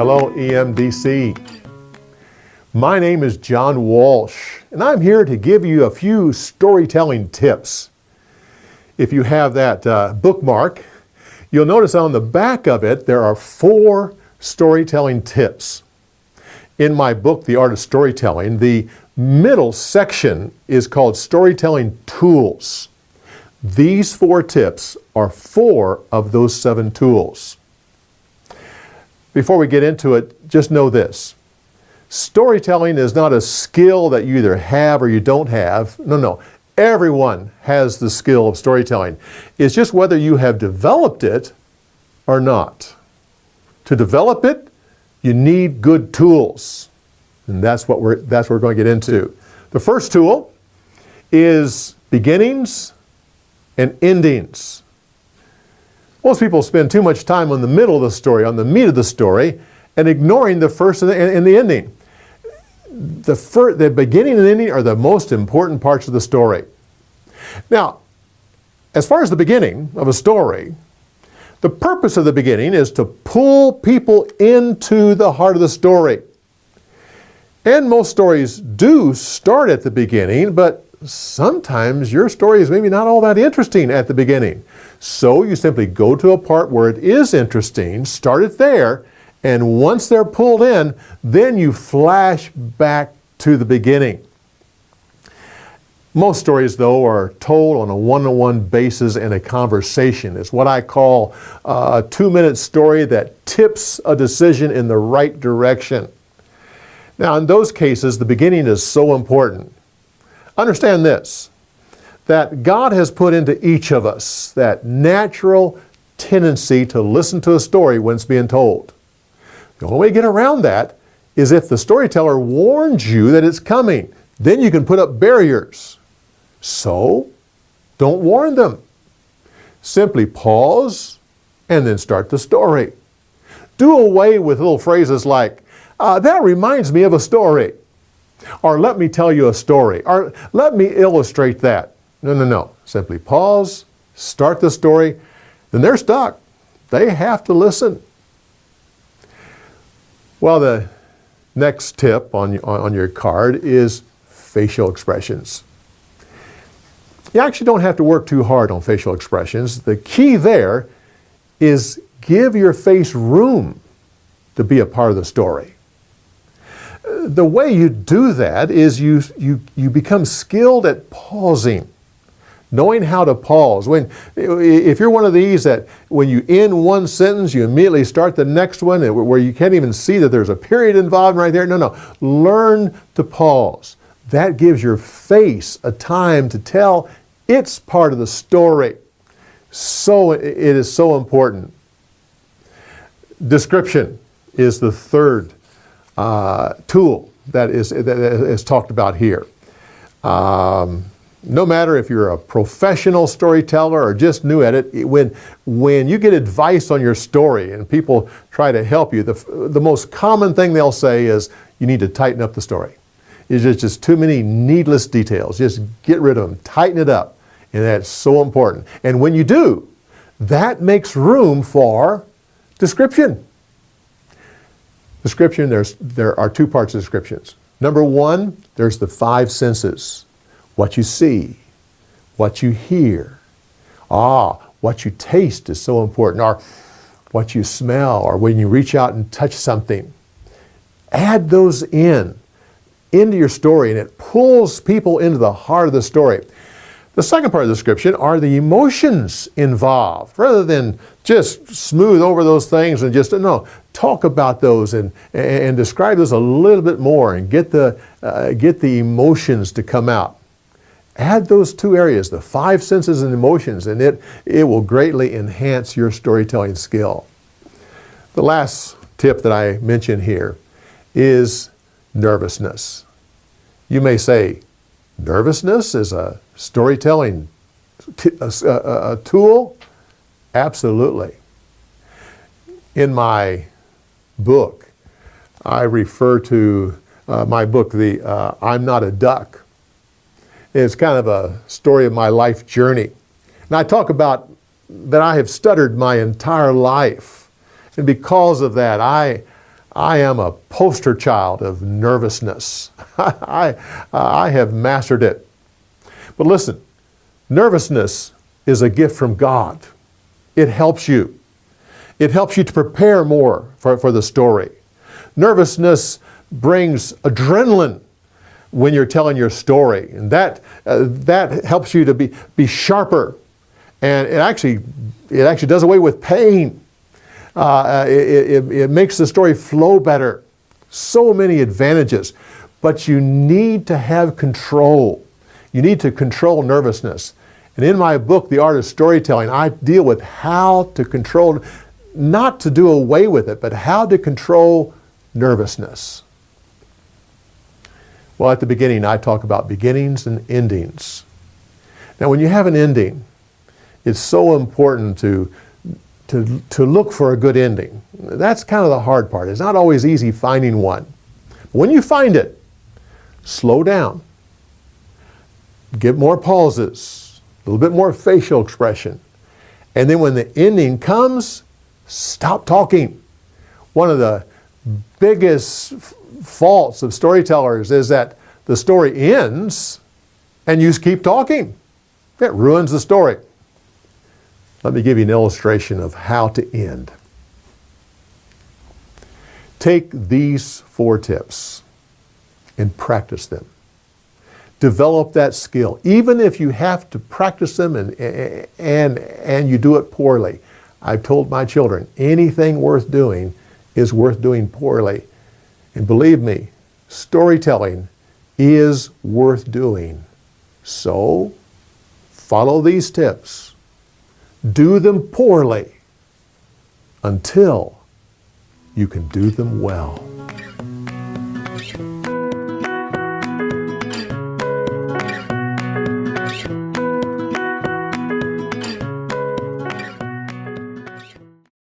Hello, EMDC. My name is John Walsh, and I'm here to give you a few storytelling tips. If you have that bookmark, you'll notice on the back of it there are 4 storytelling tips. In my book, The Art of Storytelling, the middle section is called Storytelling Tools. These 4 tips are 4 of those 7 tools. Before we get into it, just know this. Storytelling is not a skill that you either have or you don't have. No. Everyone has the skill of storytelling. It's just whether you have developed it or not. To develop it, you need good tools. And that's what we're going to get into. The first tool is beginnings and endings. Most people spend too much time on the middle of the story, on the meat of the story, and ignoring the first and the ending. The beginning and ending are the most important parts of the story. Now, as far as the beginning of a story, the purpose of the beginning is to pull people into the heart of the story. And most stories do start at the beginning, but sometimes your story is maybe not all that interesting at the beginning. So you simply go to a part where it is interesting, start it there, and once they're pulled in, then you flash back to the beginning. Most stories, though, are told on a one-on-one basis in a conversation. It's what I call a 2-minute story that tips a decision in the right direction. Now, in those cases, the beginning is so important. Understand this, that God has put into each of us that natural tendency to listen to a story when it's being told. The only way to get around that is if the storyteller warns you that it's coming. Then you can put up barriers. So, don't warn them. Simply pause and then start the story. Do away with little phrases like, that reminds me of a story. Or let me tell you a story. Or let me illustrate that. No. Simply pause, start the story, then they're stuck. They have to listen. Well, the next tip on your card is facial expressions. You actually don't have to work too hard on facial expressions. The key there is give your face room to be a part of the story. The way you do that is you become skilled at pausing, knowing how to pause. If you're one of these that when you end one sentence, you immediately start the next one, where you can't even see that there's a period involved right there. No. Learn to pause. That gives your face a time to tell its part of the story. So it is so important. Description is the third tool that is talked about here. No matter if you're a professional storyteller or just new at it, when you get advice on your story and people try to help you, the most common thing they'll say is you need to tighten up the story. It's just too many needless details. Just get rid of them, tighten it up, and that's so important. And when you do, that makes room for description. Description, there are 2 parts of descriptions. Number 1, there's the 5 senses. What you see, what you hear. What you taste is so important. Or what you smell, or when you reach out and touch something. Add those into your story, and it pulls people into the heart of the story. The second part of the description are the emotions involved. Rather than just smooth over those things and talk about those and describe those a little bit more and get the emotions to come out. Add those 2 areas, the 5 senses and emotions, and it will greatly enhance your storytelling skill. The last tip that I mention here is nervousness. You may say, nervousness is a storytelling tool? Absolutely. In my book, I refer to my book, I'm Not a Duck. It's kind of a story of my life journey. And I talk about that I have stuttered my entire life. And because of that, I am a poster child of nervousness. I have mastered it. But listen, nervousness is a gift from God. It helps you. It helps you to prepare more for the story. Nervousness brings adrenaline when you're telling your story, and that helps you to be sharper. And it actually does away with pain. It makes the story flow better. So many advantages. But you need to have control. You need to control nervousness. And in my book, The Art of Storytelling, I deal with how to control, not to do away with it, but how to control nervousness. Well, at the beginning, I talk about beginnings and endings. Now, when you have an ending, it's so important to look for a good ending. That's kind of the hard part. It's not always easy finding one. But when you find it, slow down. Give more pauses, a little bit more facial expression. And then when the ending comes, stop talking. One of the biggest faults of storytellers is that the story ends and you just keep talking. It ruins the story. Let me give you an illustration of how to end. Take these 4 tips and practice them. Develop that skill. Even if you have to practice them and you do it poorly. I've told my children, anything worth doing is worth doing poorly. And believe me, storytelling is worth doing. So, follow these tips. Do them poorly until you can do them well.